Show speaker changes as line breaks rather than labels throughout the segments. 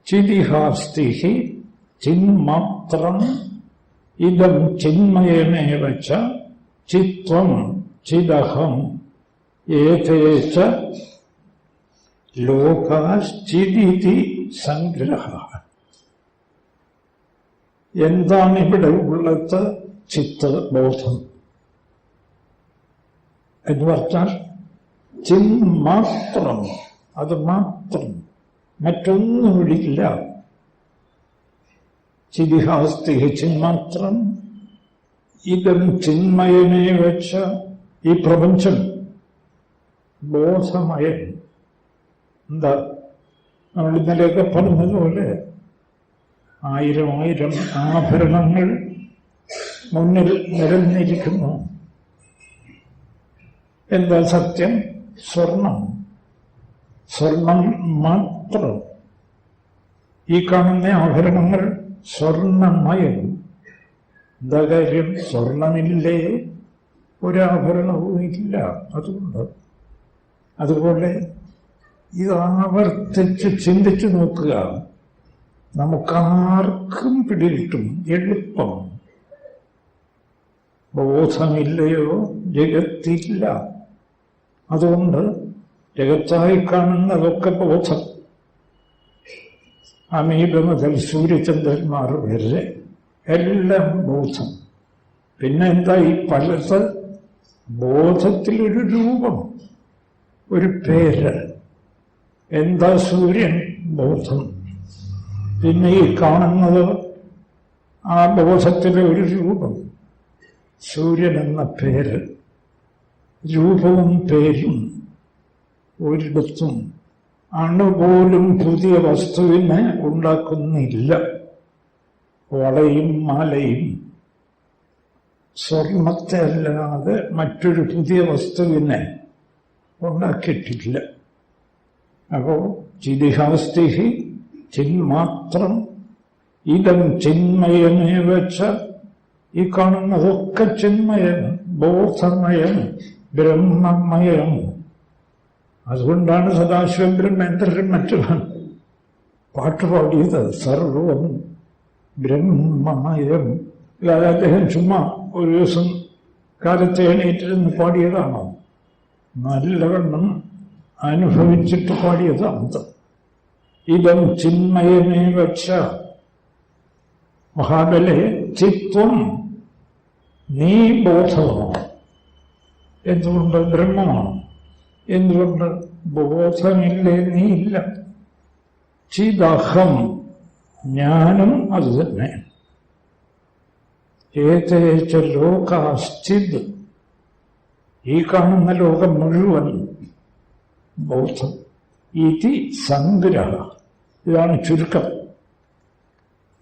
ചിതിഹാസ്തി ചിന്മാത്രം ഇദം ചിന്മയമേവ ച ചിത്വം ചിദഹം ഏതേച ലോകാശ്ചിതിതി സംഗ്രഹ. എന്താണ് ഇവിടെ ഉള്ളത്? ചിത്തബോധം എന്ന് പറഞ്ഞാൽ ചിന്മാത്രം, അത് മാത്രം, മറ്റൊന്നുമില്ല. ചിതിഹാസ്തി ചിന്മാത്രം ഇതം ചിന്മയമേ വെച്ച ഈ പ്രപഞ്ചം ബോധമയം. എന്താ നമ്മൾ ഇന്നലെയൊക്കെ പറഞ്ഞതുപോലെ 1000 ആഭരണങ്ങൾ മുന്നിൽ നിരന്നിരിക്കുന്നു. എന്താ സത്യം? സ്വർണം. സ്വർണം മാത്രം. ഈ കാണുന്ന ആഭരണങ്ങൾ സ്വർണ്ണമയം. എന്താ കാര്യം? സ്വർണമില്ലേ ഒരാഭരണവും ഇല്ല. അതുപോലെ ഇത് ആവർത്തിച്ച് ചിന്തിച്ചു നോക്കുക. നമുക്കാർക്കും പിടികിട്ടും, എളുപ്പം. ബോധമില്ലയോ ജഗത്തില്ല. അതുകൊണ്ട് ജഗത്തായി കാണുന്നതൊക്കെ ബോധം. അമീബ മുതൽ സൂര്യചന്ദ്രന്മാർ വരെ എല്ലാം ബോധം. പിന്നെ എന്താ ഈ പലത്? ബോധത്തിലൊരു രൂപം, ഒരു പേര്. എന്താ? സൂര്യൻ, ബോധം. പിന്നെ ഈ കാണുന്നത് ആ ബോധത്തിലെ ഒരു രൂപം, സൂര്യൻ എന്ന പേര്. രൂപവും പേരും ഒരിടത്തും അണുപോലും പുതിയ വസ്തുവിനെ ഉണ്ടാക്കുന്നില്ല. വളയും മാലയും സ്വർണത്തെ അല്ലാതെ മറ്റൊരു പുതിയ വസ്തുവിനെ ഉണ്ടാക്കിയിട്ടില്ല. അപ്പോ ചിതിഹാസ്തി ചിന്മാത്രം ഇതം ചിന്മയമേ വെച്ച ഈ കാണുന്നതൊക്കെ ചിന്മയം, ബോധമയം, ബ്രഹ്മമയം. അതുകൊണ്ടാണ് സദാശിവ ബ്രഹ്മേന്ദ്രൻ മറ്റു പാട്ടുപാടിയത് സർവം ബ്രഹ്മമയം. അല്ലാതെ അദ്ദേഹം ചുമ്മാ ഒരു ദിവസം കാലത്ത് എണീറ്റിരുന്ന് പാടിയതാണോ? നല്ലവണ്ണം അനുഭവിച്ചിട്ട് പാടിയതാണ്. ഇതം ചിന്മയമേ വച്ച മഹാബലെ ചിത്വം, നീ ബോധമാണ്. എന്തുകൊണ്ട്? ബ്രഹ്മമാണ്. എന്തുകൊണ്ട്? ബോധമില്ലേ, നീ ഇല്ല. ചിദഹം, ഞാനും അത് തന്നെ. ഏതേച ലോകാശ്ചിത്, ഈ കാണുന്ന ലോകം മുഴുവൻ ബോധം. ഇതി സംഗ്രഹ, ഇതാണ് ചുരുക്കം.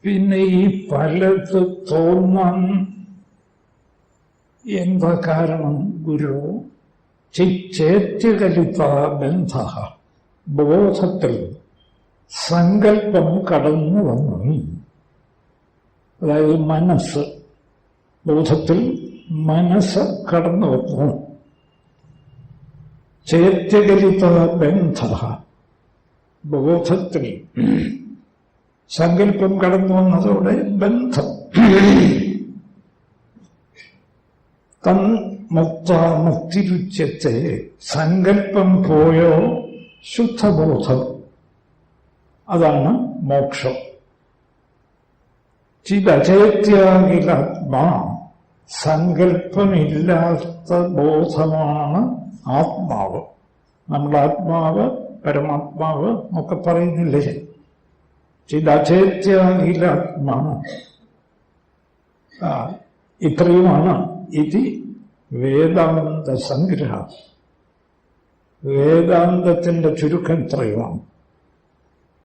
പിന്നെ ഈ പലത് തോന്നാൻ എന്താ കാരണം? ഗുരു ചേത്യകലിത ബന്ധ, ബോധത്തിൽ സങ്കല്പം കടന്നു വന്നു. അതായത് മനസ്സ്, ബോധത്തിൽ മനസ്സ് കടന്നു വന്നു. ചേത്യകലിത ബന്ധ, ബോധത്തിൽ സങ്കല്പം കടന്നു വന്നതോടെ ബന്ധം. തൻ മുക്തിരുച്യത്തെ, സങ്കല്പം പോയോ ശുദ്ധബോധം, അതാണ് മോക്ഷം. ചിദചേത്യാഖിലാത്മാ, സങ്കല്പമില്ലാത്ത ബോധമാണ് ആത്മാവ്. നമ്മുടെ ആത്മാവ്, പരമാത്മാവ് ഒക്കെ പറയുന്നില്ലേ? ചിദചേത്യാഖിലാത്മാ, ഇത്രയുമാണ്. ഇത് വേദാന്ത സംഗ്രഹം. വേദാന്തത്തിന്റെ ചുരുക്കം ഇത്രയുമാണ്.